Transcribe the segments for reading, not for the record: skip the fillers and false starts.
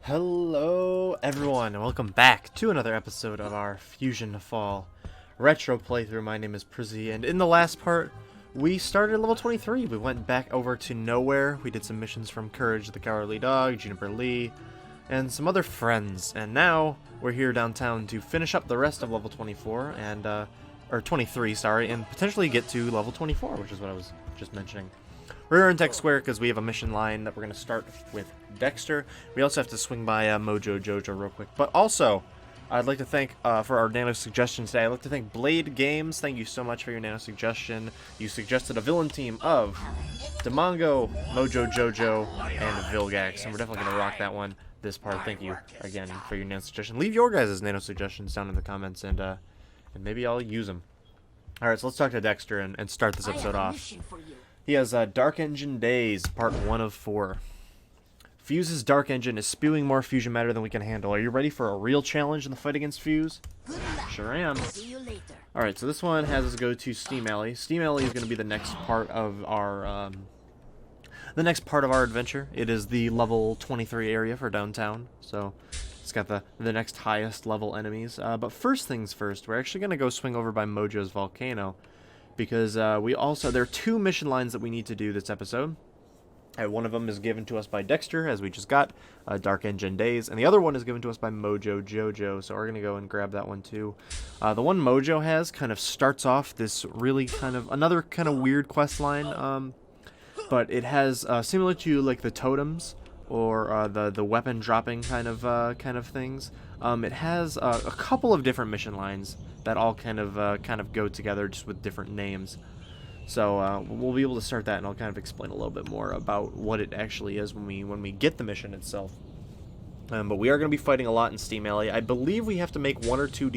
Hello everyone and welcome back to another episode of our FusionFall retro playthrough. My name is Prizzy, and in the last part we started at level 23. We went back over to nowhere. We did some missions from Courage the Cowardly Dog, Juniper Lee, and some other friends. And now we're here downtown to finish up the rest of level 24 and or 23, sorry, and potentially get to level 24, which is what I was just mentioning. We're here in Tech Square because we have a mission line that we're going to start with Dexter. We also have to swing by Mojo Jojo real quick. But also, I'd like to thank, for our nano suggestions today, I'd like to thank Blade Games. Thank you so much for your nano suggestion. You suggested a villain team of Demongo, Mojo Jojo, and Vilgax. And we're definitely going to rock that one this part. Thank you again for your nano suggestion. Leave your guys' nano suggestions down in the comments, and maybe I'll use them. Alright, so let's talk to Dexter and start this episode off. He has Dark Engine Days, part 1 of 4. Fuse's Dark Engine is spewing more fusion matter than we can handle. Are you ready for a real challenge in the fight against Fuse? Sure am. Alright, so this one has us go to S.T.E.A.M. S.T.E.A.M is going to be the next part of our adventure. It is the level 23 area for downtown, so it's got the next highest level enemies. But first things first, we're actually going to go swing over by Mojo's volcano. Because there are 2 mission lines that we need to do this episode. One of them is given to us by Dexter, as we just got, Dark Engine Days, and the other one is given to us by Mojo Jojo, so we're going to go and grab that one too. The one Mojo has kind of starts off this really another kind of weird quest line, but it has, similar to like the totems, or the weapon dropping kind of things, it has a couple of different mission lines that all kind of go together, just with different names. So we'll be able to start that, and I'll kind of explain a little bit more about what it actually is when we get the mission itself. But we are going to be fighting a lot in S.T.E.A.M. I believe we have to make one or two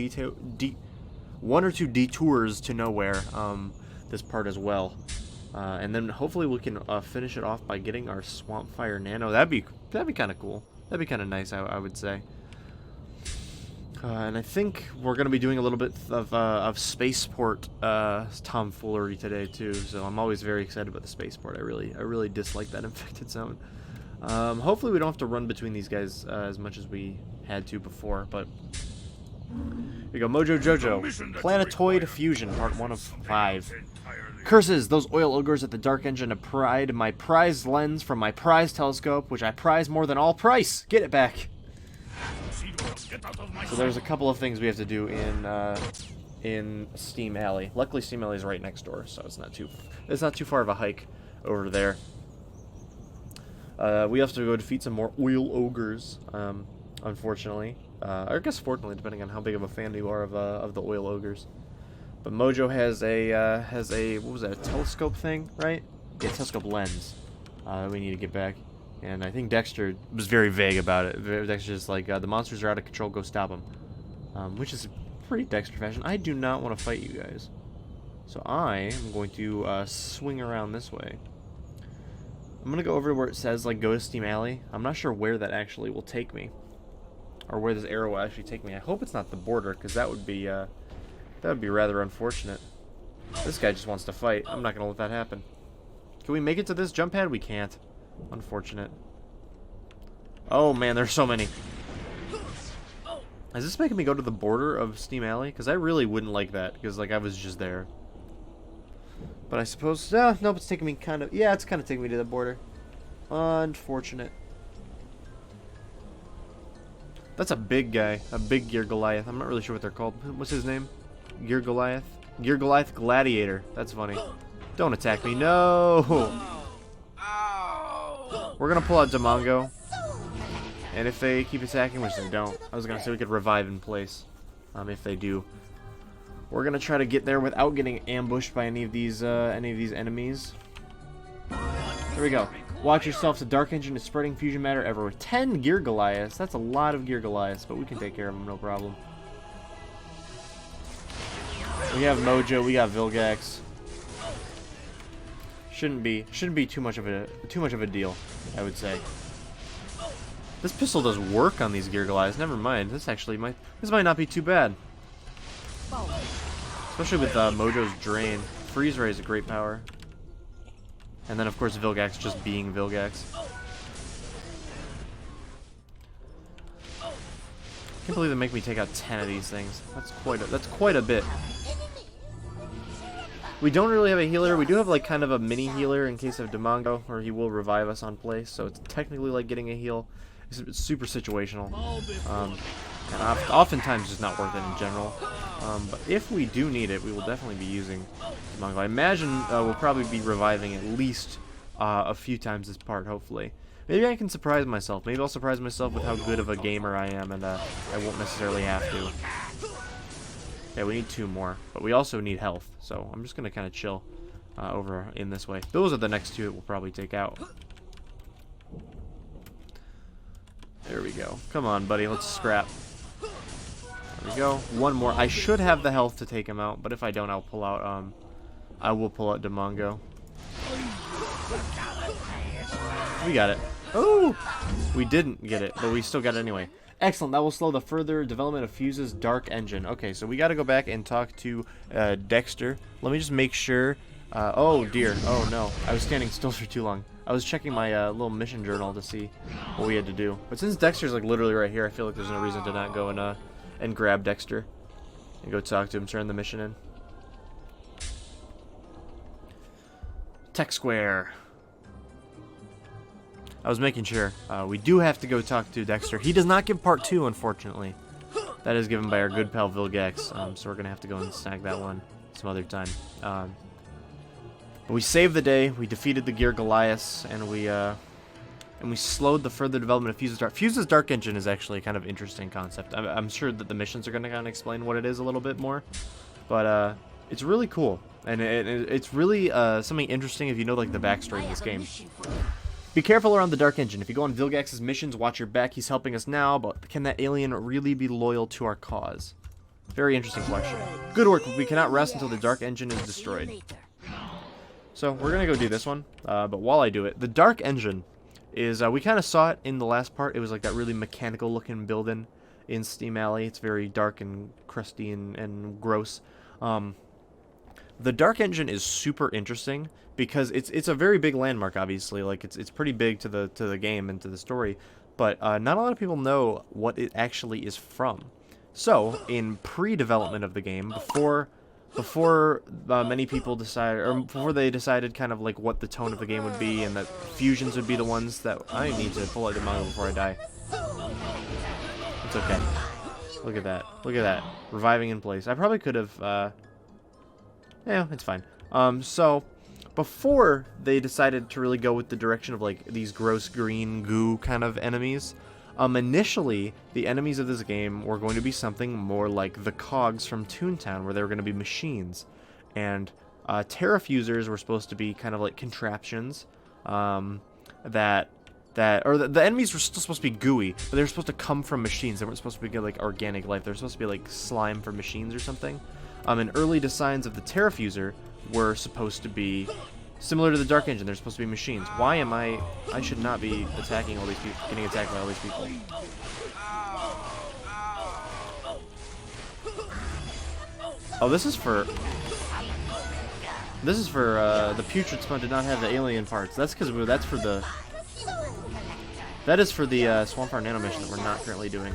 detours to nowhere this part as well, and then hopefully we can finish it off by getting our Swampfire nano. That'd be kind of cool. That'd be kind of nice, I would say. And I think we're going to be doing a little bit of spaceport tomfoolery today too. So I'm always very excited about the spaceport. I really dislike that infected zone. Hopefully we don't have to run between these guys as much as we had to before. But here we go, Mojo Jojo, Planetoid Fusion, part 1 of 5. Curses! Those oil ogres at the Dark Engine have pried my prized lens from my prized telescope, which I prize more than all price. Get it back. So there's a couple of things we have to do in S.T.E.A.M. Alley. Luckily, S.T.E.A.M. Alley is right next door, so it's not too far of a hike over there. We have to go defeat some more oil ogres, unfortunately. Or I guess fortunately, depending on how big of a fan you are of the oil ogres. But Mojo has a what was that? A telescope thing, right? Yeah, telescope lens. We need to get back. And I think Dexter was very vague about it. Dexter's just like, the monsters are out of control, go stop them. Which is pretty Dexter fashion. I do not want to fight you guys. So I am going to swing around this way. I'm going to go over to where it says, like, go to S.T.E.A.M. Alley. I'm not sure where that actually will take me. Or where this arrow will actually take me. I hope it's not the border, because that would be rather unfortunate. This guy just wants to fight. I'm not going to let that happen. Can we make it to this jump pad? We can't. Unfortunate. Oh man, there's so many. Is this making me go to the border of S.T.E.A.M. Alley? Because I really wouldn't like that, because like I was just there. But I suppose, nope, it's taking me it's kind of taking me to the border. Unfortunate. That's a big guy, a big Gear Goliath. I'm not really sure what they're called. What's his name? Gear Goliath? Gear Goliath Gladiator. That's funny. Don't attack me, no! We're gonna pull out Demongo, and if they keep attacking, which they don't, I was gonna say we could revive in place. If they do, we're gonna try to get there without getting ambushed by any of these enemies. Here we go. Watch yourself. The Dark Engine is spreading fusion matter everywhere. 10 Gear Goliaths. That's a lot of Gear Goliaths, but we can take care of them, no problem. We have Mojo. We got Vilgax. Shouldn't be too much of a deal, I would say. This pistol does work on these Gear Goliaths. Never mind. This might not be too bad. Especially with Mojo's Drain. Freeze Ray is a great power. And then, of course, Vilgax just being Vilgax. can't believe they make me take out 10 of these things. That's quite a bit. We don't really have a healer. We do have like kind of a mini healer in case of Demongo, or he will revive us on place. So it's technically like getting a heal. It's super situational. And oftentimes just not worth it in general. But if we do need it, we will definitely be using Demongo. I imagine we'll probably be reviving at least a few times this part, hopefully. Maybe I can surprise myself. Maybe I'll surprise myself with how good of a gamer I am, and I won't necessarily have to. Okay, we need 2 more, but we also need health, so I'm just going to kind of chill over in this way. Those are the next 2 that we'll probably take out. There we go. Come on, buddy, let's scrap. There we go. 1 more. I should have the health to take him out, but if I don't, I'll pull out, I will pull out Demongo. We got it. Oh! We didn't get it, but we still got it anyway. Excellent. That will slow the further development of Fuse's dark engine. Okay, so we got to go back and talk to Dexter. Let me just make sure. Oh, dear. Oh, no. I was standing still for too long. I was checking my little mission journal to see what we had to do. But since Dexter's like literally right here, I feel like there's no reason to not go and grab Dexter and go talk to him, turn the mission in. Tech Square. I was making sure. We do have to go talk to Dexter. He does not give part 2, unfortunately. That is given by our good pal Vilgax, so we're going to have to go and snag that one some other time. But we saved the day. We defeated the Gear Goliaths, and we slowed the further development of Fuse's Dark. Fuse's Dark Engine is actually a kind of interesting concept. I'm sure that the missions are going to kind of explain what it is a little bit more, but it's really cool, and it's really something interesting if you know like the backstory of this game. Be careful around the Dark Engine. If you go on Vilgax's missions, watch your back. He's helping us now, but can that alien really be loyal to our cause? Very interesting question. Good work. We cannot rest until the Dark Engine is destroyed. So we're going to go do this one, but while I do it, the Dark Engine is, we kind of saw it in the last part. It was like that really mechanical looking building in S.T.E.A.M. Alley. It's very dark and crusty and gross. The Dark Engine is super interesting because it's a very big landmark, obviously. Like it's pretty big to the game and to the story, but not a lot of people know what it actually is from. So in pre-development of the game, before many people decided, or before they decided kind of like what the tone of the game would be, and that fusions would be the ones that I need to pull out the Mojo before I die. It's okay. Look at that. Look at that. Reviving in place. I probably could have. Yeah, it's fine. So before they decided to really go with the direction of like these gross green goo kind of enemies, initially the enemies of this game were going to be something more like the cogs from Toontown, where they were going to be machines, and terrafusers were supposed to be kind of like contraptions the enemies were still supposed to be gooey, but they were supposed to come from machines. They weren't supposed to be like organic life. They were supposed to be like slime for machines or something. And early designs of the Terrafuser were supposed to be similar to the Dark Engine. They're supposed to be machines. Why am I should not be attacking all these people, getting attacked by all these people. Oh, this is for the Putrid Spawn did not have the alien parts. That's because that is for the Swampfire nano mission that we're not currently doing.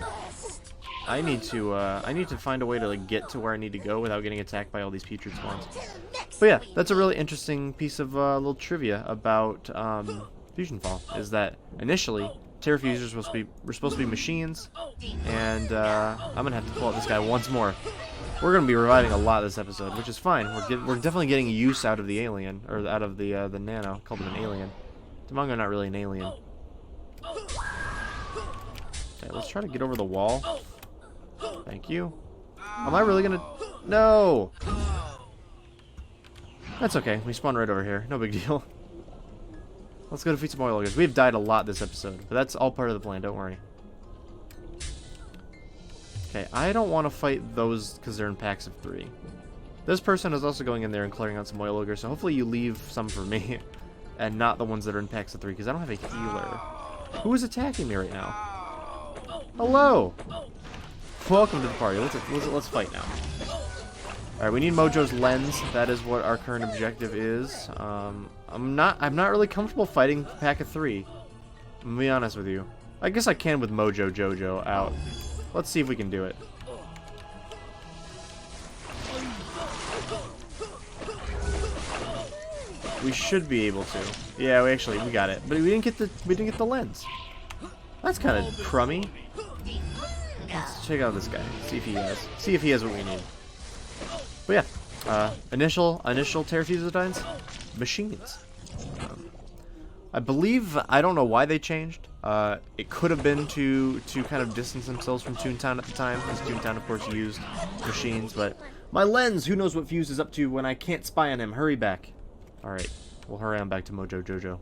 I need to find a way to like get to where I need to go without getting attacked by all these putrid spawns. But yeah, that's a really interesting piece of little trivia about FusionFall. Is that initially Terrafusers were supposed to be machines, and I'm gonna have to pull out this guy once more. We're gonna be reviving a lot this episode, which is fine. We're definitely getting use out of the alien, or out of the nano. Called him an alien. Demongo not really an alien. Okay, let's try to get over the wall. Thank you. Am I really gonna... No! That's okay. We spawned right over here. No big deal. Let's go defeat some oil loggers. We've died a lot this episode, but that's all part of the plan. Don't worry. Okay, I don't want to fight those because they're in packs of 3. This person is also going in there and clearing out some oil loggers, so hopefully you leave some for me and not the ones that are in packs of 3, because I don't have a healer. Who is attacking me right now? Hello! Welcome to the party. Let's fight now. Alright, we need Mojo's lens. That is what our current objective is. I'm not really comfortable fighting pack of 3. I'm gonna be honest with you. I guess I can with Mojo Jojo out. Let's see if we can do it. We should be able to. Yeah, we got it, but we didn't get the lens. That's kind of crummy. Let's check out this guy. See if he has what we need. But yeah, initial Terrafuser designs, machines. I believe, I don't know why they changed. It could have been to kind of distance themselves from Toontown at the time, because Toontown, of course, used machines. But my lens, who knows what Fuse is up to when I can't spy on him? Hurry back. All right, we'll hurry on back to Mojo Jojo.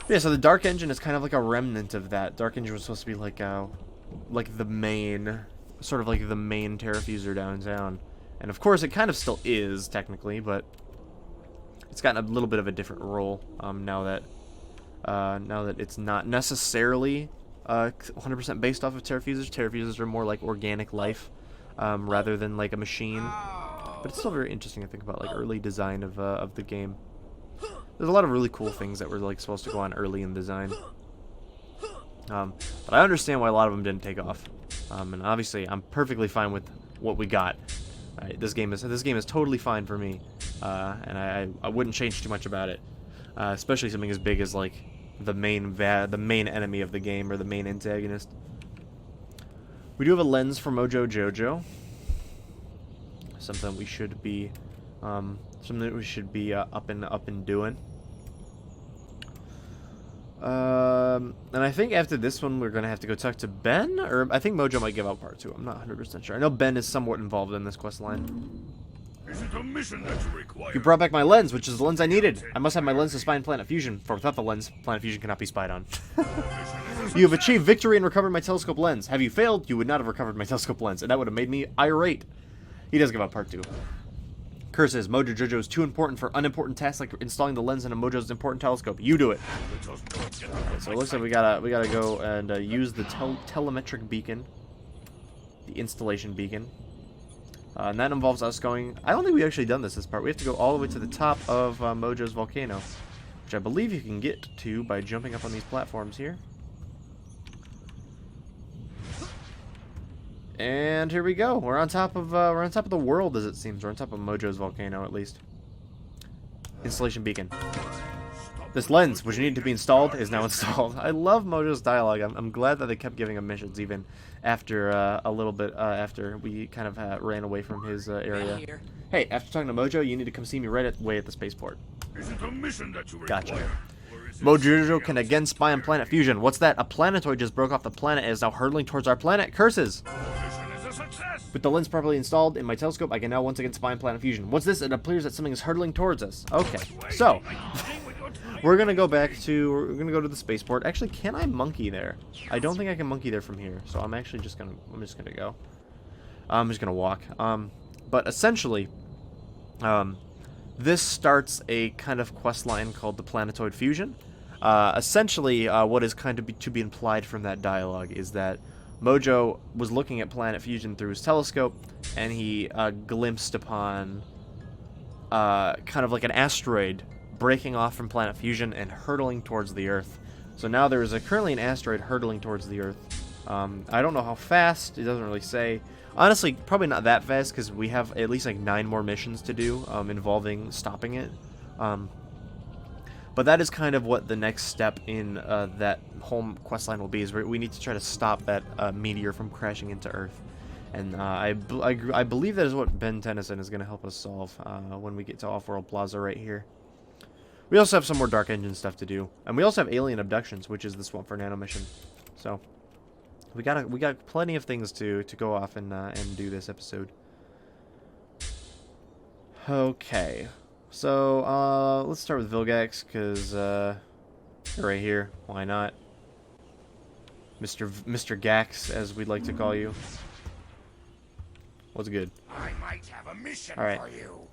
Yeah, so the Dark Engine is kind of like a remnant of that. Dark Engine was supposed to be like the main, sort of like the main Terrafuser downtown, and of course it kind of still is technically, but it's gotten a little bit of a different role now that it's not necessarily 100% based off of Terrafusers. Terrafusers are more like organic life rather than like a machine. But it's still very interesting to think about like early design of the game. There's a lot of really cool things that were like supposed to go on early in design. But I understand why a lot of them didn't take off. And obviously I'm perfectly fine with what we got. Right, this game is totally fine for me, and I wouldn't change too much about it, especially something as big as like the main enemy of the game, or the main antagonist. We do have a lens for Mojo Jojo, something we should be up and doing. And I think after this one we're gonna have to go talk to Ben, or I think Mojo might give out part 2. I'm not 100% sure. I know Ben is somewhat involved in this quest line. Is it a mission that you require? You brought back my lens, which is the lens I needed. I must have my lens to spy on Planet Fusion, for without the lens, Planet Fusion cannot be spied on. You have achieved victory and recovered my telescope lens. Have you failed, you would not have recovered my telescope lens, and that would have made me irate. He does give out part 2. Curses, Mojo Jojo is too important for unimportant tasks like installing the lens in a Mojo's important telescope. You do it. Okay, so it looks like we gotta go and use the telemetric beacon, the installation beacon, and that involves us going. I don't think we've actually done this part. We have to go all the way to the top of Mojo's volcano, which I believe you can get to by jumping up on these platforms here. And here we go. We're on top of the world, as it seems. We're on top of Mojo's volcano, at least. Installation beacon. This lens, which needed to be installed, is now installed. I love Mojo's dialogue. I'm glad that they kept giving him missions, even after a little bit after we kind of ran away from his area. Hey, after talking to Mojo, you need to come see me right away at the spaceport. Is it a mission that you require? Gotcha. Mojo Jojo can again spy on Planet Fusion. What's that? A planetoid just broke off the planet and is now hurtling towards our planet. Curses! With the lens properly installed in my telescope, I can now once again spy on Planet Fusion. What's this? It appears that something is hurtling towards us. Okay, so we're gonna go to the spaceport. Actually, can I monkey there? I don't think I can monkey there from here. So I'm just gonna go. I'm just gonna walk. But essentially, this starts a kind of quest line called the Planetoid Fusion. Essentially, what is kind of to be implied from that dialogue is that Mojo was looking at Planet Fusion through his telescope, and he glimpsed upon kind of like an asteroid breaking off from Planet Fusion and hurtling towards the Earth. So now there is currently an asteroid hurtling towards the Earth. I don't know how fast, it doesn't really say. Honestly, probably not that fast, because we have at least like 9 more missions to do involving stopping it. But that is kind of what the next step in that home questline will be, is we need to try to stop that meteor from crashing into Earth. And I believe that is what Ben Tennyson is going to help us solve when we get to Off-World Plaza right here. We also have some more Dark Engine stuff to do. And we also have Alien Abductions, which is the Swampfire Nano mission. So we got plenty of things to go off and do this episode. Okay. So, let's start with Vilgax, because, right here, why not? Mr. Gax, as we'd like to call you. What's good? I might have a mission for you.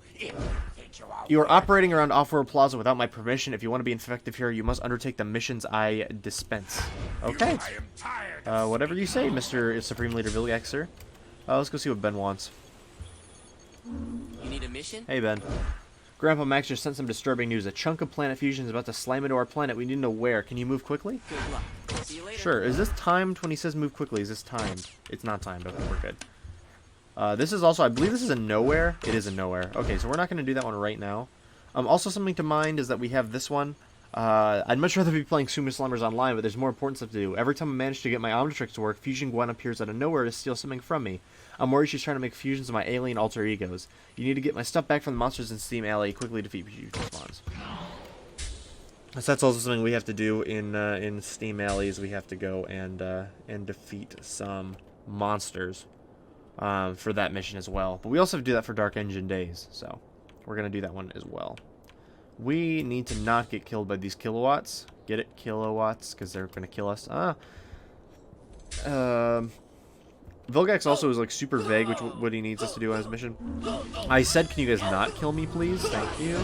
You are operating around Off-World Plaza without my permission. If you want to be effective here, you must undertake the missions I dispense. Okay. Whatever you say, Mr. Supreme Leader Vilgax, sir. Let's go see what Ben wants. You need a mission? Hey, Ben. Grandpa Max just sent some disturbing news. A chunk of planet fusion is about to slam into our planet. We need to know where. Can you move quickly? Good luck. See you later. Sure. Is this timed when he says move quickly? Is this timed? It's not timed. Okay, we're good. This is also, I believe this is a nowhere. It is a nowhere. Okay, so we're not going to do that one right now. Also something to mind is that we have this one. I'd much rather be playing Sumo Slumbers online, but there's more important stuff to do. Every time I manage to get my Omnitrix to work, Fusion Gwen appears out of nowhere to steal something from me. I'm worried she's trying to make fusions of my alien alter egos. You need to get my stuff back from the monsters in S.T.E.A.M. A.L.L.E.Y. Quickly defeat fusion spawns. So that's also something we have to do in S.T.E.A.M. A.L.L.E.Y. is we have to go and defeat some monsters for that mission as well. But we also have to do that for Dark Engine Days, so we're going to do that one as well. We need to not get killed by these kilowatts. Get it? Kilowatts, because they're going to kill us. Vilgax also is like super vague which what he needs us to do on his mission. I said, can you guys not kill me, please? Thank you.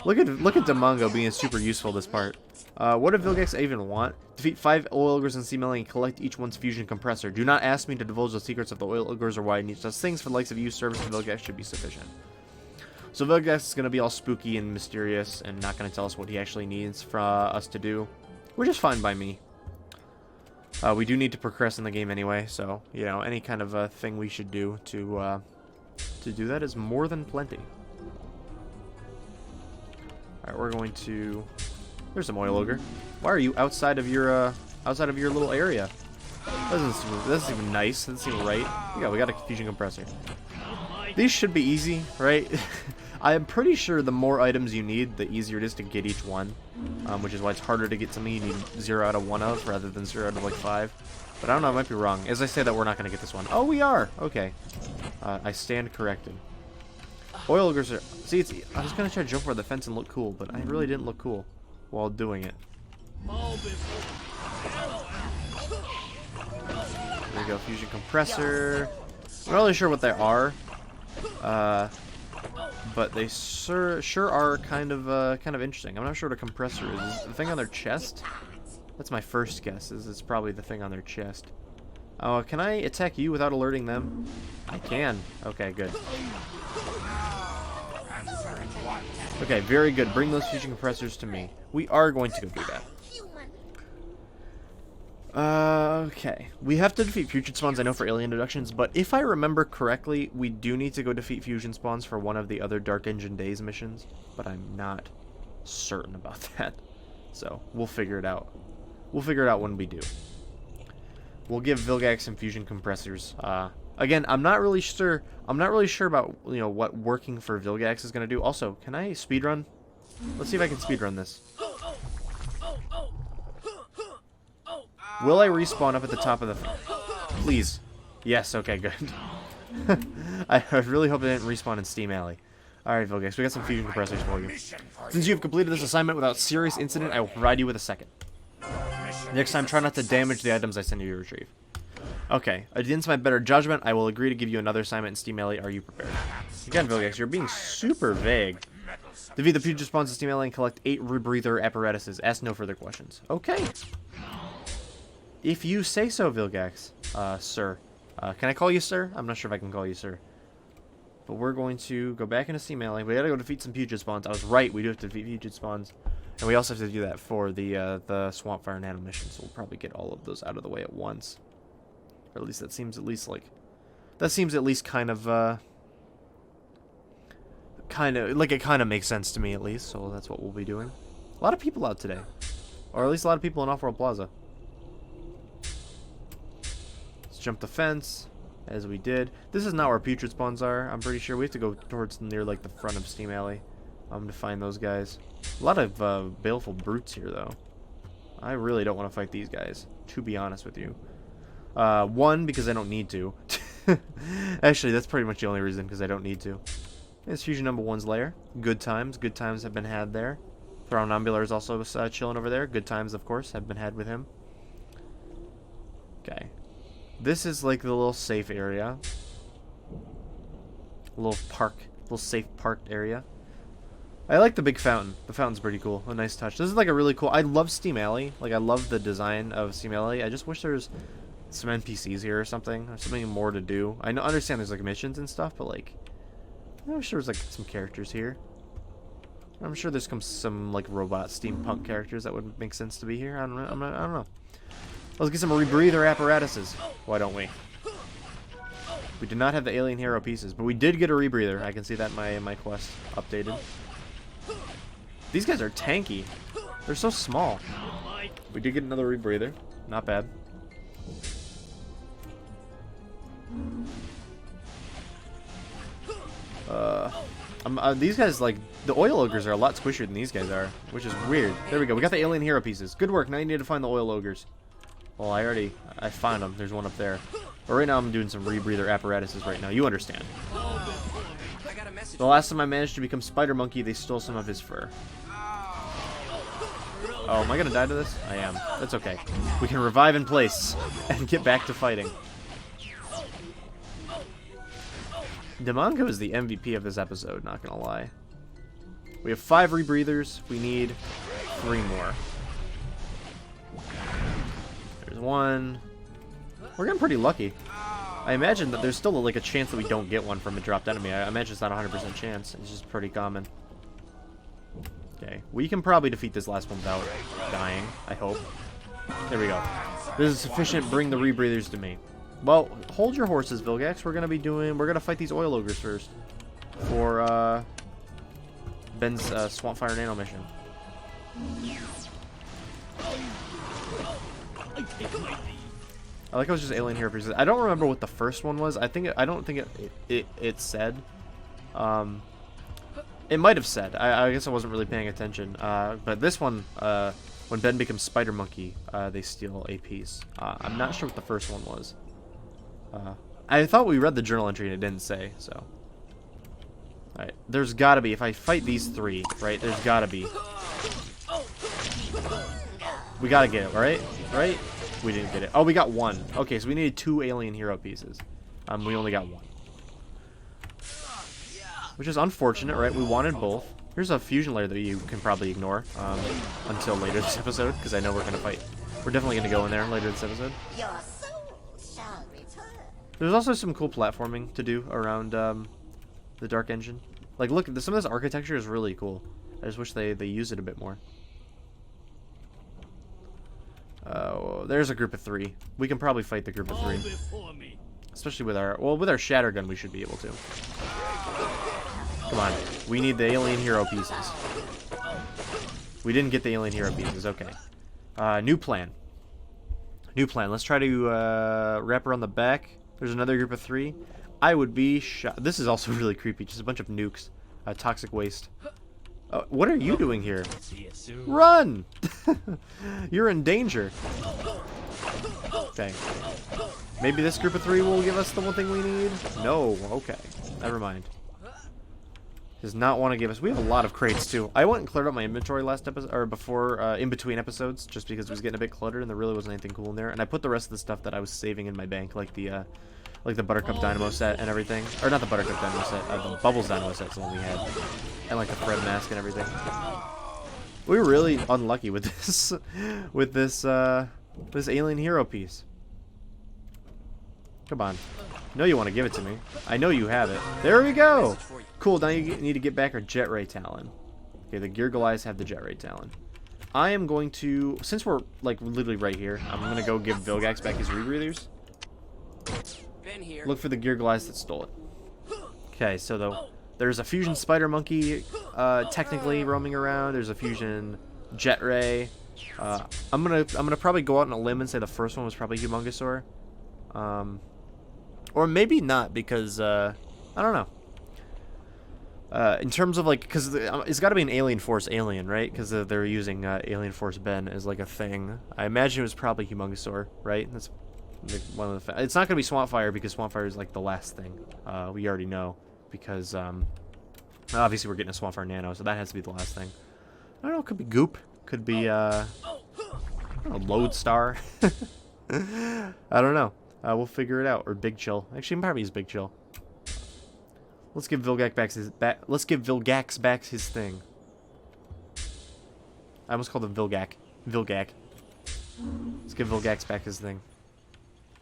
Look at Demongo being super useful this part. What did Vilgax even want? Defeat 5 oil ogres in S.T.E.A.M. and collect each one's fusion compressor. Do not ask me to divulge the secrets of the oil ogres or why I need such things. For the likes of you, service to Vilgax should be sufficient. So Vilgax is going to be all spooky and mysterious and not going to tell us what he actually needs for us to do, which is fine by me. We do need to progress in the game anyway, so, you know, any kind of thing we should do to do that is more than plenty. Alright, we're going to... There's some oil ogre. Why are you outside of your little area? That doesn't seem nice. That doesn't seem right. Yeah, we got a fusion compressor. These should be easy, right? I am pretty sure the more items you need, the easier it is to get each one. Which is why it's harder to get something you need 0 out of 1 of, rather than 0 out of like 5. But I don't know, I might be wrong. As I say that, we're not going to get this one. Oh, we are! Okay. I stand corrected. Oil ogres are... See, I was going to try to jump over the fence and look cool, but I really didn't look cool while doing it. There we go, fusion compressor. I'm not really sure what they are. But they sure are kind of interesting. I'm not sure what a compressor is. Is it the thing on their chest? That's my first guess. It's probably the thing on their chest. Oh, can I attack you without alerting them? I can. Okay, good. Okay, very good. Bring those fusion compressors to me. We are going to go do that. Okay. We have to defeat fusion spawns, I know, for alien deductions, but if I remember correctly, we do need to go defeat fusion spawns for one of the other Dark Engine Days missions, but I'm not certain about that. So, we'll figure it out. We'll figure it out when we do. We'll give Vilgax some fusion compressors. Again, I'm not really sure about, you know, what working for Vilgax is going to do. Also, can I speedrun? Let's see if I can speedrun this. Will I respawn up at the top of the... Please. Yes, okay, good. I really hope I didn't respawn in S.T.E.A.M. A.L.L.E.Y. Alright, Vilgax, we got some fusion compressors for you. Since you have completed this assignment without serious incident, I will provide you with a second. Next time, try not to damage the items I send you to retrieve. Okay, against my better judgment, I will agree to give you another assignment in S.T.E.A.M. A.L.L.E.Y. Are you prepared? Again, Vilgax, you're being super vague. Defeat the fusion spawns in S.T.E.A.M. A.L.L.E.Y. and collect 8 rebreather apparatuses. Ask no further questions. Okay. If you say so, Vilgax, sir. Can I call you sir? I'm not sure if I can call you sir. But we're going to go back into S.T.E.A.M. A.L.L.E.Y. We gotta go defeat some fusion spawns. I was right, we do have to defeat fusion spawns. And we also have to do that for the Swampfire nano mission, so we'll probably get all of those out of the way at once. Or at least that seems at least like... That seems at least kind of it kind of makes sense to me at least, so that's what we'll be doing. A lot of people out today. Or at least a lot of people in Off-World Plaza. Jump the fence, as we did. This is not where putrid spawns are. I'm pretty sure we have to go towards near like the front of S.T.E.A.M. A.L.L.E.Y. To find those guys. A lot of baleful brutes here, though. I really don't want to fight these guys, to be honest with you. One, because I don't need to. Actually, that's pretty much the only reason, because I don't need to. It's Fusion number 1's lair. Good times. Good times have been had there. Thronambular is also chilling over there. Good times, of course, have been had with him. Okay. This is like the little safe area. A little park. Little safe parked area. I like the big fountain. The fountain's pretty cool. A nice touch. This is like a really cool... I love S.T.E.A.M. A.L.L.E.Y. Like, I love the design of S.T.E.A.M. A.L.L.E.Y. I just wish there was some NPCs here or something. Or something more to do. I understand there's like missions and stuff, but like... I'm sure there's like some characters here. I'm sure there's some like robot steampunk characters that would make sense to be here. I don't know. I don't know. Let's get some rebreather apparatuses. Why don't we? We did not have the alien hero pieces, but we did get a rebreather. I can see that in my quest updated. These guys are tanky. They're so small. We did get another rebreather. Not bad. These guys, like, the oil ogres are a lot squishier than these guys are, which is weird. There we go. We got the alien hero pieces. Good work. Now you need to find the oil ogres. Well, I found them. There's one up there. But right now I'm doing some rebreather apparatuses right now. You understand. The last time I managed to become Spider Monkey, they stole some of his fur. Oh, am I gonna die to this? I am. That's okay. We can revive in place and get back to fighting. Demonko is the MVP of this episode, not gonna lie. We have 5 rebreathers. We need 3 more. There's 1. We're getting pretty lucky. I imagine that there's still like a chance that we don't get one from a dropped enemy. I imagine it's not a 100% chance. It's just pretty common. Okay, we can probably defeat this last one without dying, I hope. There we go. This is sufficient. Bring the rebreathers to me. Well, hold your horses, Vilgax. We're gonna fight these oil ogres first. For Ben's Swampfire nano mission. I like how it's just alien hero pieces. I don't remember what the first one was. I don't think it said. It might have said. I guess I wasn't really paying attention. But this one, when Ben becomes Spider Monkey, they steal a piece. I'm not sure what the first one was. I thought we read the journal entry and it didn't say, so. Alright, there's gotta be, if I fight these 3, right, there's gotta be. We gotta get it, right? Right? We didn't get it. Oh, we got 1. Okay, so we needed 2 alien hero pieces. We only got 1. Which is unfortunate, right? We wanted both. Here's a fusion layer that you can probably ignore until later this episode, because I know we're gonna fight. We're definitely gonna go in there later this episode. There's also some cool platforming to do around the Dark Engine. Like, look, some of this architecture is really cool. I just wish they use it a bit more. There's a group of 3. We can probably fight the group of 3. Especially with our shatter gun, we should be able to. Come on, we need the alien hero pieces. We didn't get the alien hero pieces. Okay. New plan. New plan. Let's try to wrap around the back. There's another group of 3. I would be shot. This is also really creepy. Just a bunch of nukes. Toxic waste. What are you doing here? Run! You're in danger. Okay. Maybe this group of 3 will give us the one thing we need? No. Okay. Never mind. Does not want to give us. We have a lot of crates too. I went and cleared out my inventory last episode, or before, in between episodes, just because it was getting a bit cluttered and there really wasn't anything cool in there. And I put the rest of the stuff that I was saving in my bank, like the Buttercup Dynamo set and everything, or not the Buttercup Dynamo set, the Bubbles Dynamo set's the one we had, and like the Fred mask and everything. We were really unlucky with this, this alien hero piece. Come on. I know you want to give it to me. I know you have it. There we go! Cool, now you need to get back our Jet Ray Talon. Okay, the Geargalize have the Jet Ray Talon. I am going to, since we're, like, literally right here, I'm going to go give Vilgax back his rebreathers. Look for the Geargalize that stole it. Okay, so there's a Fusion Spider Monkey, technically roaming around. There's a Fusion Jet Ray. I'm gonna probably go out on a limb and say the first one was probably Humongosaur. Or maybe not, because, I don't know. In terms of, like, because it's got to be an Alien Force alien, right? Because they're using Alien Force Ben as, like, a thing. I imagine it was probably Humongosaur, right? That's like, one of the... It's not going to be Swampfire, because Swampfire is, like, the last thing. We already know, because, obviously we're getting a Swampfire Nano, so that has to be the last thing. I don't know, it could be Goop. Could be, I don't know, Lodestar. I don't know. We'll figure it out. Or Big Chill. Actually, probably is Big Chill. Let's give Vilgax back his thing. I almost called him Vilgax. Let's give Vilgax back his thing.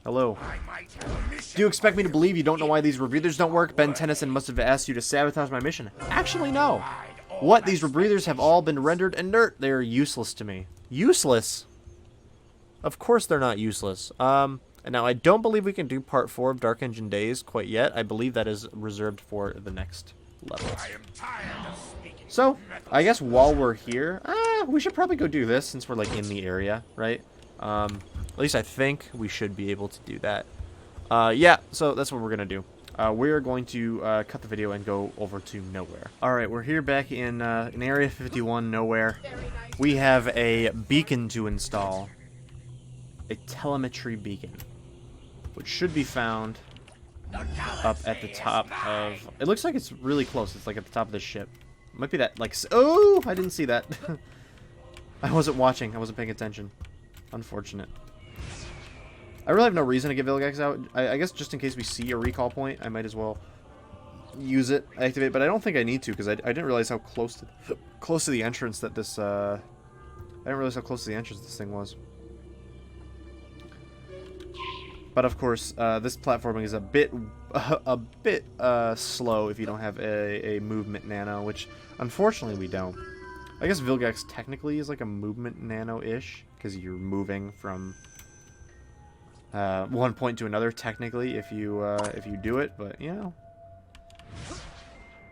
Hello. I might have a mission. Do you expect me to believe you don't know why these rebreathers don't work? Ben Tennyson must have asked you to sabotage my mission. Actually, no. What? These rebreathers have all been rendered inert. They are useless to me. Useless? Of course they're not useless. And now I don't believe we can do part 4 of Dark Engine Days quite yet. I believe that is reserved for the next level. I am tired of speaking. So, I guess while we're here, we should probably go do this since we're like in the area, right? At least I think we should be able to do that. Yeah, so that's what we're going to do. We're going to cut the video and go over to Nowhere. Alright, we're here back in Area 51, Nowhere. We have a beacon to install. A telemetry beacon. Which should be found up at the top of... It looks like it's really close. It's like at the top of this ship. Might be that, like... Oh! I didn't see that. I wasn't watching. I wasn't paying attention. Unfortunate. I really have no reason to get Vilgax out. I guess just in case we see a recall point, I might as well use it, activate. But I don't think I need to because I didn't realize how close to the entrance that this. I didn't realize how close to the entrance this thing was. But of course, this platforming is a bit slow if you don't have a movement nano, which unfortunately we don't. I guess Vilgax technically is like a movement nano-ish because you're moving from one point to another technically if you do it, but you know,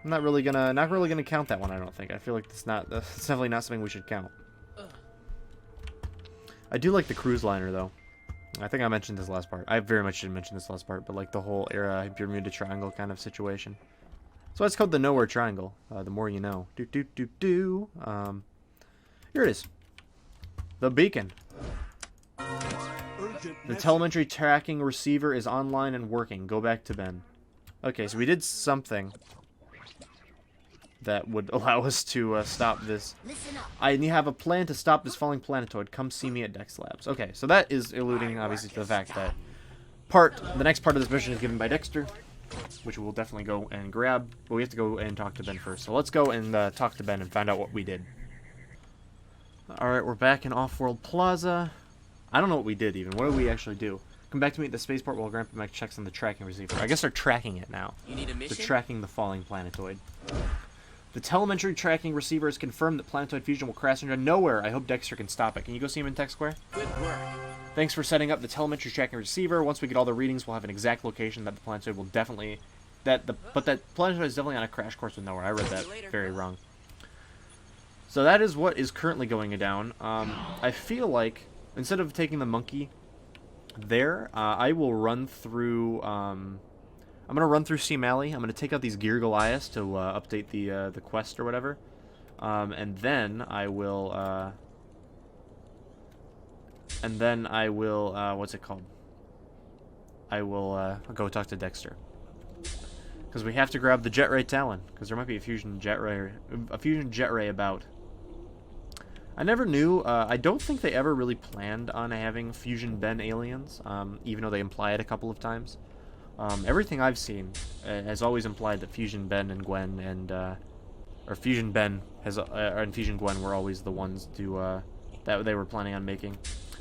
I'm not really gonna count that one. I don't think. I feel like it's definitely not something we should count. I do like the cruise liner though. I think I mentioned this last part. I very much didn't mention this last part, but like the whole Bermuda Triangle kind of situation. So it's called the Nowhere Triangle. The more you know. Here it is. The beacon. The telemetry tracking receiver is online and working. Go back to Ben. Okay, so we did something that would allow us to stop this. I have a plan to stop this falling planetoid. Come see me at Dex Labs. Okay, so that is alluding, obviously, to the fact that the next part of this mission is given by Dexter, which we'll definitely go and grab, but we have to go and talk to Ben first. So let's go and talk to Ben and find out what we did. Alright, we're back in Off-World Plaza. I don't know what we did, even. What did we actually do? Come back to me at the spaceport while Grandpa Mike checks on the tracking receiver. I guess they're tracking it now. You need a mission? They're tracking the falling planetoid. The telemetry tracking receiver has confirmed that Planetoid Fusion will crash into Nowhere. I hope Dexter can stop it. Can you go see him in Tech Square? Good work. Thanks for setting up the telemetry tracking receiver. Once we get all the readings, we'll have an exact location that the planetoid will definitely... But that planetoid is definitely on a crash course with Nowhere. I read that very wrong. So that is what is currently going down. I feel like, instead of taking the monkey there, I will run through... I'm going to run through A.L.L.E.Y. I'm going to take out these Gear Goliaths to update the quest or whatever. And then I will... what's it called? I will go talk to Dexter. Because we have to grab the Jet Ray Talon. Because there might be a fusion jet ray about. I never knew. I don't think they ever really planned on having Fusion Ben aliens. Even though they imply it a couple of times. Everything I've seen has always implied that Fusion Ben and Gwen and or Fusion Ben and Fusion Gwen were always the ones to that they were planning on making.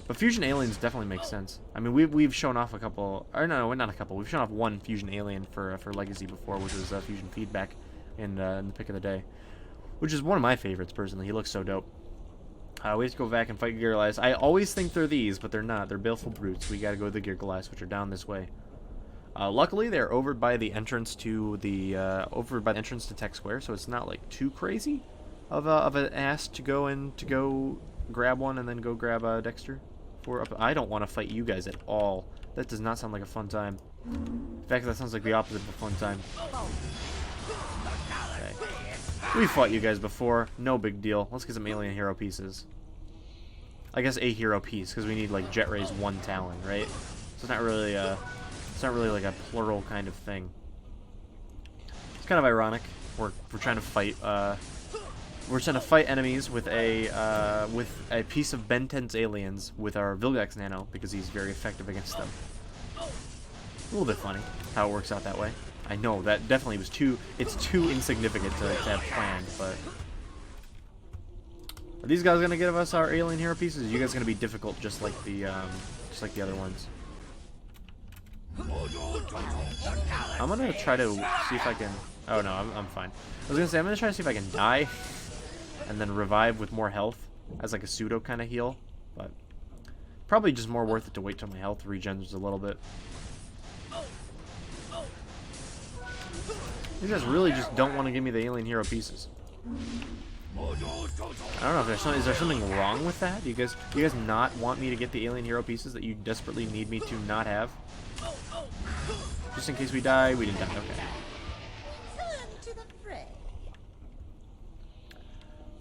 But Fusion aliens definitely make sense. I mean, we've shown off a couple, or no, not a couple. We've shown off one Fusion alien for Legacy before, which was Fusion Feedback in the pick of the day, which is one of my favorites personally. He looks so dope. We have to go back and fight Gear Goliaths. I always think they're these, but they're not. They're baleful brutes. We got to go to the Gear Goliaths, which are down this way. Luckily, they're over by the entrance to Tech Square, so it's not like too crazy of an ass to go grab one and then go grab Dexter. I don't want to fight you guys at all. That does not sound like a fun time. In fact, that sounds like the opposite of a fun time. Okay. We fought you guys before. No big deal. Let's get some alien hero pieces. I guess a hero piece because we need like Jet Ray's one Talon, right? So it's not really like a plural kind of thing. It's kind of ironic. We're trying to fight enemies with a piece of Ben 10's aliens with our Vilgax nano because he's very effective against them. A little bit funny how it works out that way. I know that definitely was it's too insignificant to have planned, but are these guys gonna give us our alien hero pieces? Are you guys gonna be difficult just like the other ones? I'm gonna try to see if I can... Oh no, I'm fine. I was gonna say, I'm gonna try to see if I can die and then revive with more health as like a pseudo kind of heal, but probably just more worth it to wait till my health regens a little bit. These guys really just don't want to give me the alien hero pieces. I don't know if there's is there something wrong with that? Do you guys not want me to get the alien hero pieces that you desperately need me to not have? Just in case we die, we didn't die. Okay.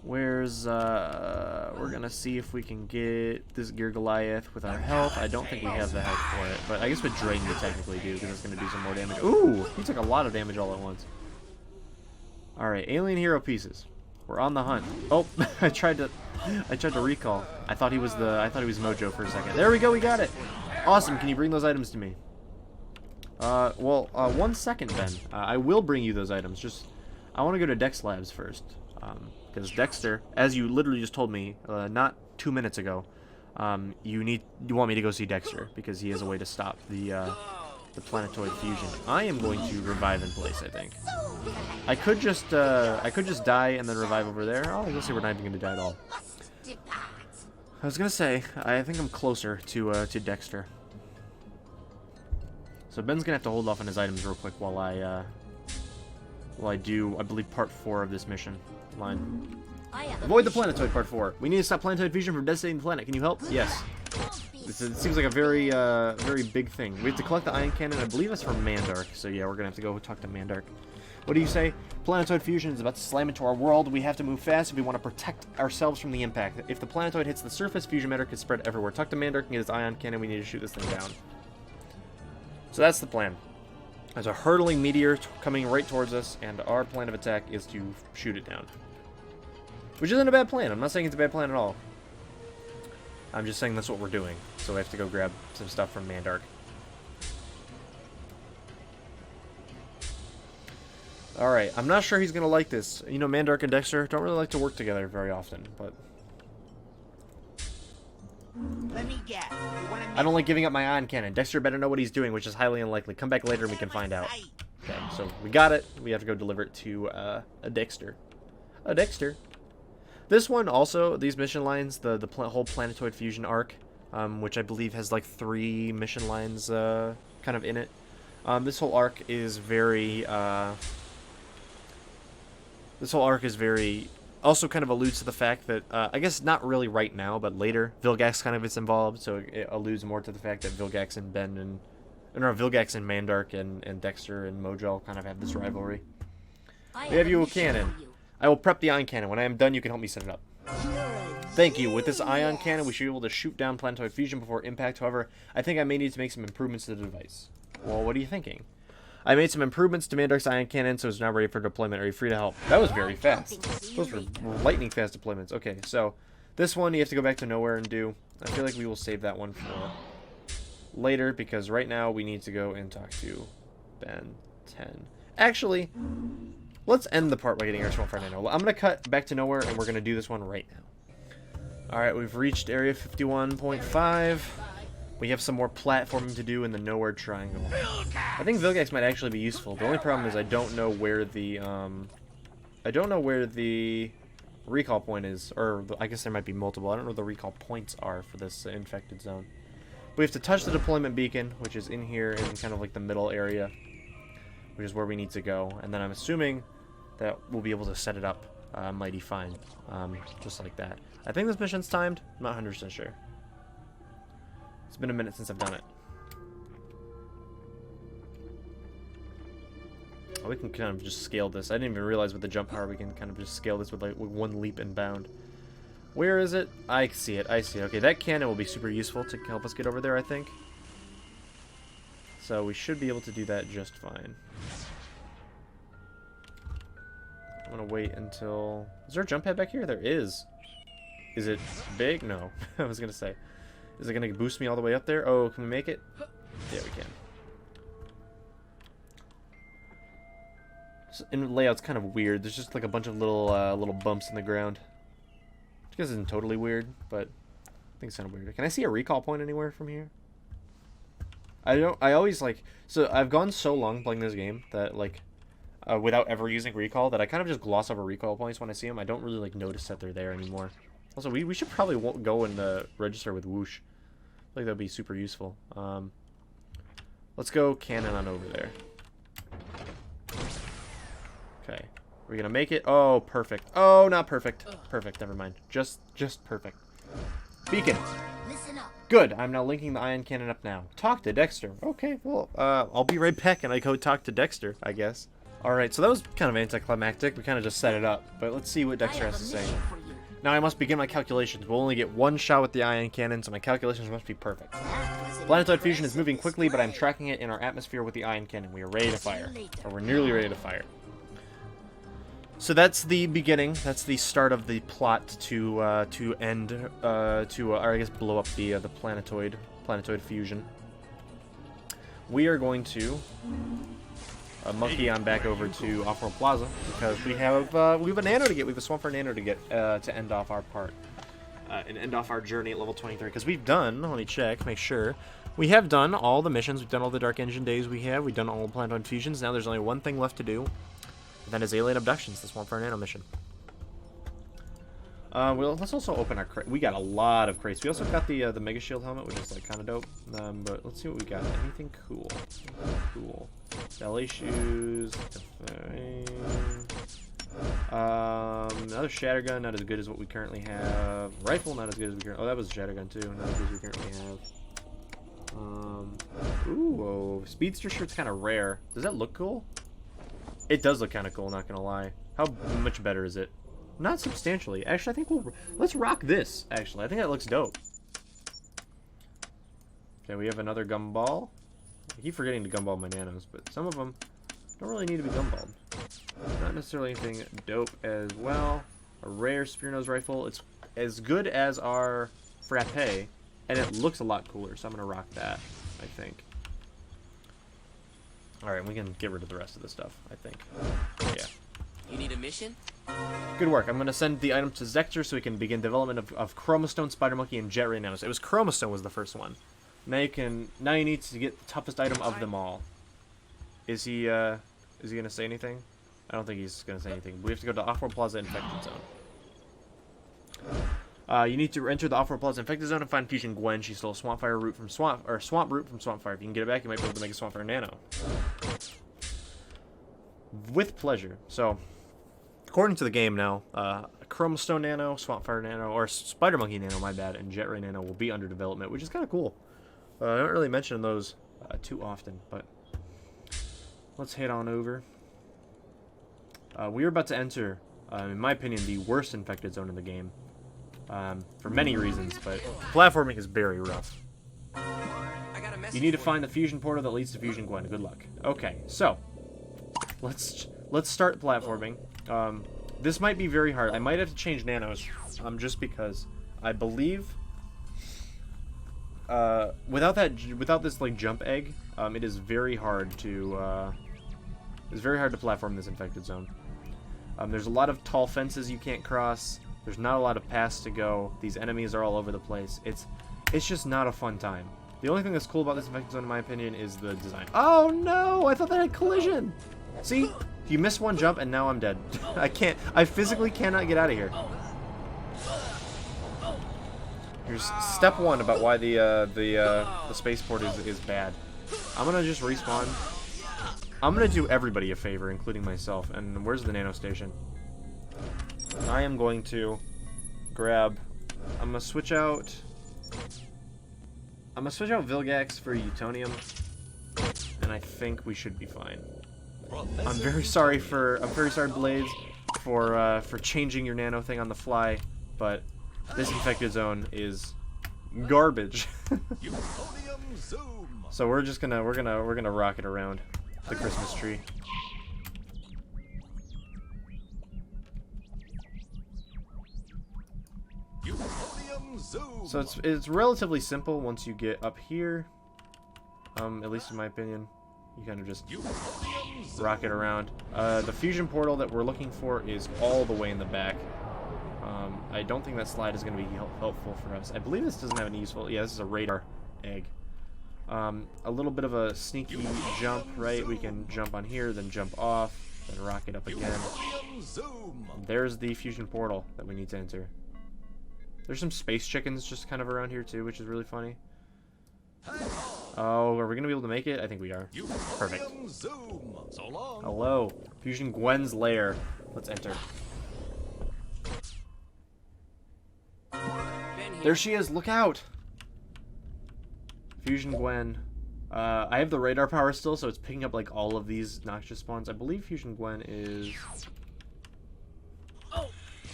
Where's we're gonna see if we can get this Gear Goliath with our health. I don't think we have the health for it, but I guess with Drain we technically do, because it's gonna do some more damage. Ooh, he took a lot of damage all at once. Alright, alien hero pieces. We're on the hunt. Oh, I tried to recall. I thought he was Mojo for a second. There we go, we got it. Awesome. Can you bring those items to me? 1 second, Ben. I will bring you those items. Just, I want to go to Dex Labs first. Because Dexter, as you literally just told me, not 2 minutes ago, you want me to go see Dexter because he has a way to stop the Planetoid fusion. I am going to revive in place, I think. I could just die and then revive over there. Oh, let's see, we're not even going to die at all. I was gonna say, I think I'm closer to Dexter. So Ben's gonna have to hold off on his items real quick while I do, I believe, part 4 of this mission line. Avoid the Planetoid, part 4. We need to stop Planetoid fusion from devastating the planet. Can you help? Yes. It seems like a very, very big thing. We have to collect the ion cannon. I believe that's from Mandark. So yeah, we're gonna have to go talk to Mandark. What do you say? Planetoid fusion is about to slam into our world. We have to move fast if we want to protect ourselves from the impact. If the Planetoid hits the surface, fusion matter could spread everywhere. Talk to Mandark and get his ion cannon. We need to shoot this thing down. So that's the plan. There's a hurtling meteor coming right towards us, and our plan of attack is to shoot it down. Which isn't a bad plan. I'm not saying it's a bad plan at all. I'm just saying that's what we're doing. So we have to go grab some stuff from Mandark. Alright, I'm not sure he's going to like this. You know, Mandark and Dexter don't really like to work together very often, but... Let me guess. I don't like giving up my ion cannon. Dexter better know what he's doing, which is highly unlikely. Come back later and we can find out. Okay, so we got it. We have to go deliver it to a Dexter. A Dexter. This one also, these mission lines, the whole Planetoid fusion arc, which I believe has like 3 mission lines kind of in it. This whole arc is very... also kind of alludes to the fact that, I guess not really right now, but later, Vilgax kind of is involved, so it alludes more to the fact that Vilgax and Vilgax and Mandark and Dexter and Mojo kind of have this rivalry. We have you a cannon. I will prep the ion cannon. When I am done, you can help me set it up. Thank you. With this ion cannon, we should be able to shoot down Planetoid fusion before impact. However, I think I may need to make some improvements to the device. Well, what are you thinking? I made some improvements to Mandark's ion cannon, so it's now ready for deployment. Are you free to help? That was very fast. Those were lightning fast deployments. Okay, so this one you have to go back to nowhere and do. I feel like we will save that one for later, because right now we need to go and talk to Ben 10. Actually, let's end the part by getting our Swampfire nano. I'm going to cut back to nowhere, and we're going to do this one right now. Alright, we've reached area 51.5. We have some more platforming to do in the nowhere triangle. I think Vilgax might actually be useful. The only problem is I don't know where the recall point is, or I guess there might be multiple. I don't know where the recall points are for this infected zone. We have to touch the deployment beacon, which is in here in kind of like the middle area, which is where we need to go. And then I'm assuming that we'll be able to set it up mighty fine, just like that. I think this mission's timed. I'm not 100% sure. It's been a minute since I've done it. Oh, we can kind of just scale this. I didn't even realize with the jump power we can kind of just scale this with like one leap and bound. Where is it? I see it. I see it. Okay, that cannon will be super useful to help us get over there, I think. So we should be able to do that just fine. I'm gonna wait until... Is there a jump pad back here? There is. Is it big? No. I was gonna say. Is it going to boost me all the way up there? Oh, can we make it? Yeah, we can. So, and the layout's kind of weird. There's just like a bunch of little bumps in the ground. Which I guess isn't totally weird, but I think it's kind of weird. Can I see a recall point anywhere from here? I always like, so I've gone so long playing this game that like, without ever using recall, that I kind of just gloss over recoil points when I see them. I don't really like notice that they're there anymore. Also, we should probably go and register with Whoosh. I think that'd be super useful. Let's go cannon on over there. Okay, we're gonna make it. Oh, perfect. Oh, not perfect. Perfect. Never mind. Just perfect. Beacon. Listen up. Good. I'm now linking the ion cannon up now. Talk to Dexter. Okay. Well, I'll be right back, and I go talk to Dexter, I guess. All right. So that was kind of anticlimactic. We kind of just set it up, but let's see what Dexter has to say. Now I must begin my calculations. We'll only get one shot with the ion cannon, so my calculations must be perfect. Planetoid fusion is moving quickly, but I'm tracking it in our atmosphere with the ion cannon. We are ready to fire, or we're nearly ready to fire. So that's the beginning. That's the start of the plot to end, or I guess blow up the planetoid fusion. We are going to monkey on back over to Off-World Plaza because we have a nano to get. We have a Swampfire nano to get to end off our part and end off our journey at level 23. Because we've done. Let me check, make sure. We have done all the missions. We've done all the Dark Engine days. We've done all the Planetoid fusions. Now there's only one thing left to do. That is A.L.E.Y abductions, the Swampfire Nano mission. Well, let's also open our crate. We got a lot of crates. We also got the Mega Shield helmet, which is like kind of dope. But let's see what we got. Anything cool? Cool. Ballet shoes. Another shatter gun, not as good as what we currently have. Rifle, not as good as we currently. Oh, that was a shatter gun too. Not as good as we currently have. Ooh, whoa. Speedster shirt's kind of rare. Does that look cool? It does look kind of cool, not gonna lie. How much better is it? Not substantially. Actually, I think let's rock this, actually. I think that looks dope. Okay, we have another gumball. I keep forgetting to gumball my nanos, but some of them don't really need to be gumballed. Not necessarily anything dope as well. A rare spear nose rifle. It's as good as our frappe, and it looks a lot cooler, so I'm gonna rock that, I think. Alright, we can get rid of the rest of the stuff, I think. Yeah. You need a mission? Good work. I'm going to send the item to Dexter so we can begin development of Chromastone, Spider Monkey, and Jet Ray Nanos. It was Chromastone was the first one. Now you need to get the toughest item of them all. Is he going to say anything? I don't think he's going to say anything. We have to go to Off-World Plaza Infected Zone. You need to enter the Off-World Plaza Infected Zone and find Fusion Gwen. She stole a Swampfire root from Swamp root from Swampfire. If you can get it back, you might be able to make a Swampfire Nano. With pleasure. So, according to the game now, Chromastone Nano, Swampfire Nano, or Spider Monkey Nano, my bad, and Jet Ray Nano will be under development, which is kind of cool. I don't really mention those too often, but let's head on over. We are about to enter, in my opinion, the worst infected zone in the game. For many reasons, but platforming is very rough. You need to find the fusion portal that leads to Fusion Gwen. Good luck. Okay, so let's start platforming. This might be very hard. I might have to change nanos, just because I believe without this like jump egg, it is very hard to platform this infected zone. There's a lot of tall fences you can't cross. There's not a lot of paths to go. These enemies are all over the place. It's just not a fun time. The only thing that's cool about this infected zone, in my opinion, is the design. Oh no! I thought that had collision! See? You miss one jump and now I'm dead. I physically cannot get out of here. Here's step one about why the spaceport is bad. I'm gonna just respawn. I'm gonna do everybody a favor, including myself. And where's the nano station? I am going to grab. I'm gonna switch out Vilgax for Utonium, and I think we should be fine. I'm very sorry, Blaze, for changing your nano thing on the fly, but this infected zone is garbage. So we're gonna rock it around the Christmas tree. So it's relatively simple once you get up here. At least in my opinion, you kind of just rock it around. The fusion portal that we're looking for is all the way in the back. I don't think that slide is going to be helpful for us. I believe this doesn't have any useful. Yeah, this is a radar egg. A little bit of a sneaky jump, right? We can jump on here, then jump off, then rocket up again. There's the fusion portal that we need to enter. There's some space chickens just kind of around here too, which is really funny. Oh, are we gonna be able to make it? I think we are. Perfect. Hello, Fusion Gwen's lair. Let's enter. There she is. Look out. Fusion Gwen. I have the radar power still, so it's picking up like all of these noxious spawns. I believe Fusion Gwen is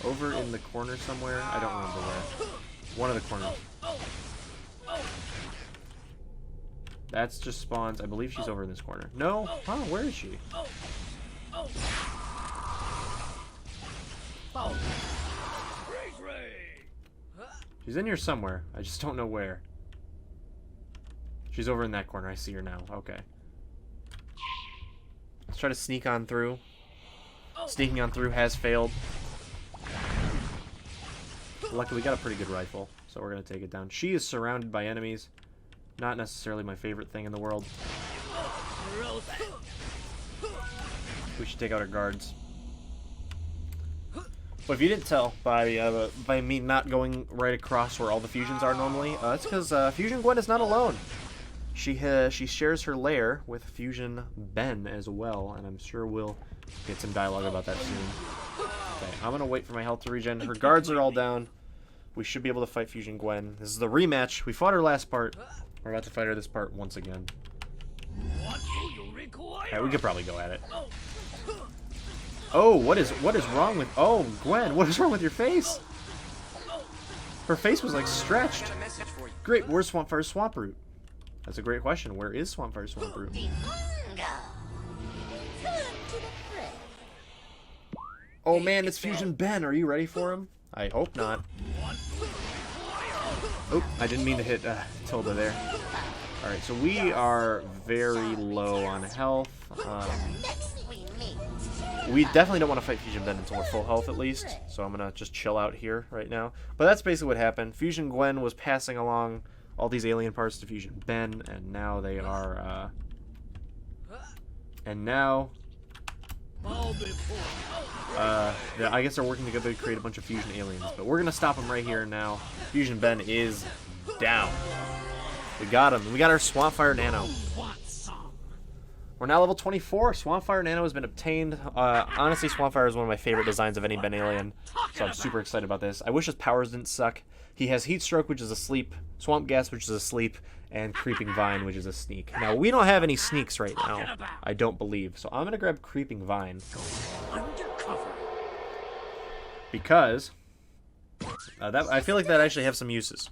over in the corner somewhere. I don't remember where. One of the corners. That's just spawns. I believe she's over in this corner. No? Huh? Where is she? She's in here somewhere. I just don't know where. She's over in that corner. I see her now. Okay. Let's try to sneak on through. Sneaking on through has failed. Luckily, we got a pretty good rifle, so we're going to take it down. She is surrounded by enemies. Not necessarily my favorite thing in the world. We should take out our guards. But if you didn't tell by me not going right across where all the fusions are normally, it's because Fusion Gwen is not alone. She shares her lair with Fusion Ben as well, and I'm sure we'll get some dialogue about that soon. Okay, I'm gonna wait for my health to regen. Her guards are all down. We should be able to fight Fusion Gwen. This is the rematch. We fought her last part. We're about to fight her this part once again. Okay, we could probably go at it. Oh, what is wrong with... Oh, Gwen, what is wrong with your face? Her face was like stretched. Great, where's Swampfire's swamp root? That's a great question. Where is Swampfire's swamp root? Oh man, it's Fusion Ben. Are you ready for him? I hope not. Oh, I didn't mean to hit Tilda there. Alright, so we are very low on health. We definitely don't want to fight Fusion Ben until we're full health at least. So I'm going to just chill out here right now. But that's basically what happened. Fusion Gwen was passing along all these alien parts to Fusion Ben, and now they are... I guess they're working together to create a bunch of fusion aliens, but we're gonna stop them right here and now. Fusion Ben is down. We got him. We got our Swampfire Nano. We're now level 24. Swampfire Nano has been obtained. Honestly, Swampfire is one of my favorite designs of any Ben alien, so I'm super excited about this. I wish his powers didn't suck. He has Heat Stroke, which is a sleep, Swamp Gas, which is a sleep, and Creeping Vine, which is a sneak. Now, we don't have any sneaks right now, I don't believe, so I'm going to grab Creeping Vine. Because I feel like that actually have some uses.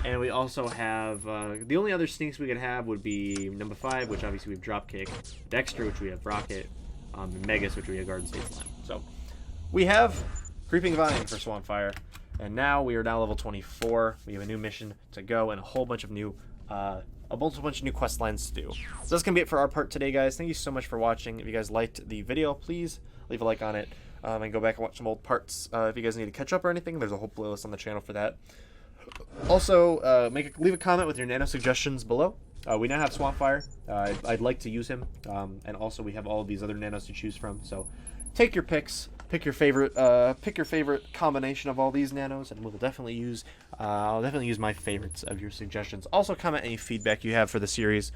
And we also have, the only other sneaks we could have would be number 5, which obviously we have Dropkick, Dexter, which we have Rocket, and Megas, which we have Garden State Slime. So, we have Creeping Vine for Swampfire. And now we are now level 24. We have a new mission to go and a whole bunch of new, quest lines to do. So that's gonna be it for our part today, guys. Thank you so much for watching. If you guys liked the video, please leave a like on it, and go back and watch some old parts. If you guys need to catch up or anything, there's a whole playlist on the channel for that. Also, leave a comment with your nano suggestions below. We now have Swampfire. I'd like to use him, and also we have all of these other nanos to choose from. So take your picks. Pick your favorite combination of all these nanos, and we'll definitely use. I'll definitely use my favorites of your suggestions. Also, comment any feedback you have for the series.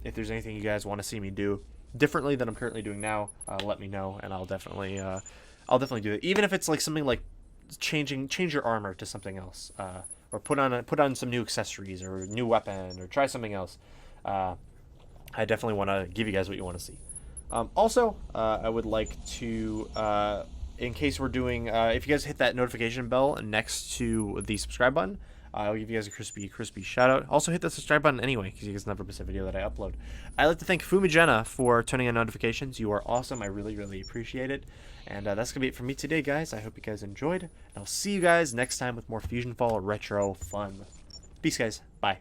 If there's anything you guys want to see me do differently than I'm currently doing now, let me know, and I'll definitely do it. Even if it's like something like change your armor to something else, or put on some new accessories or a new weapon, or try something else. I definitely want to give you guys what you want to see. Also, I would like to, in case we're doing, if you guys hit that notification bell next to the subscribe button, I'll give you guys a crispy shout out. Also, hit the subscribe button anyway, because you guys never miss a video that I upload. I'd like to thank Fumijena for turning on notifications. You are awesome. I really, really appreciate it. And that's going to be it for me today, guys. I hope you guys enjoyed. And I'll see you guys next time with more FusionFall retro fun. Peace, guys. Bye.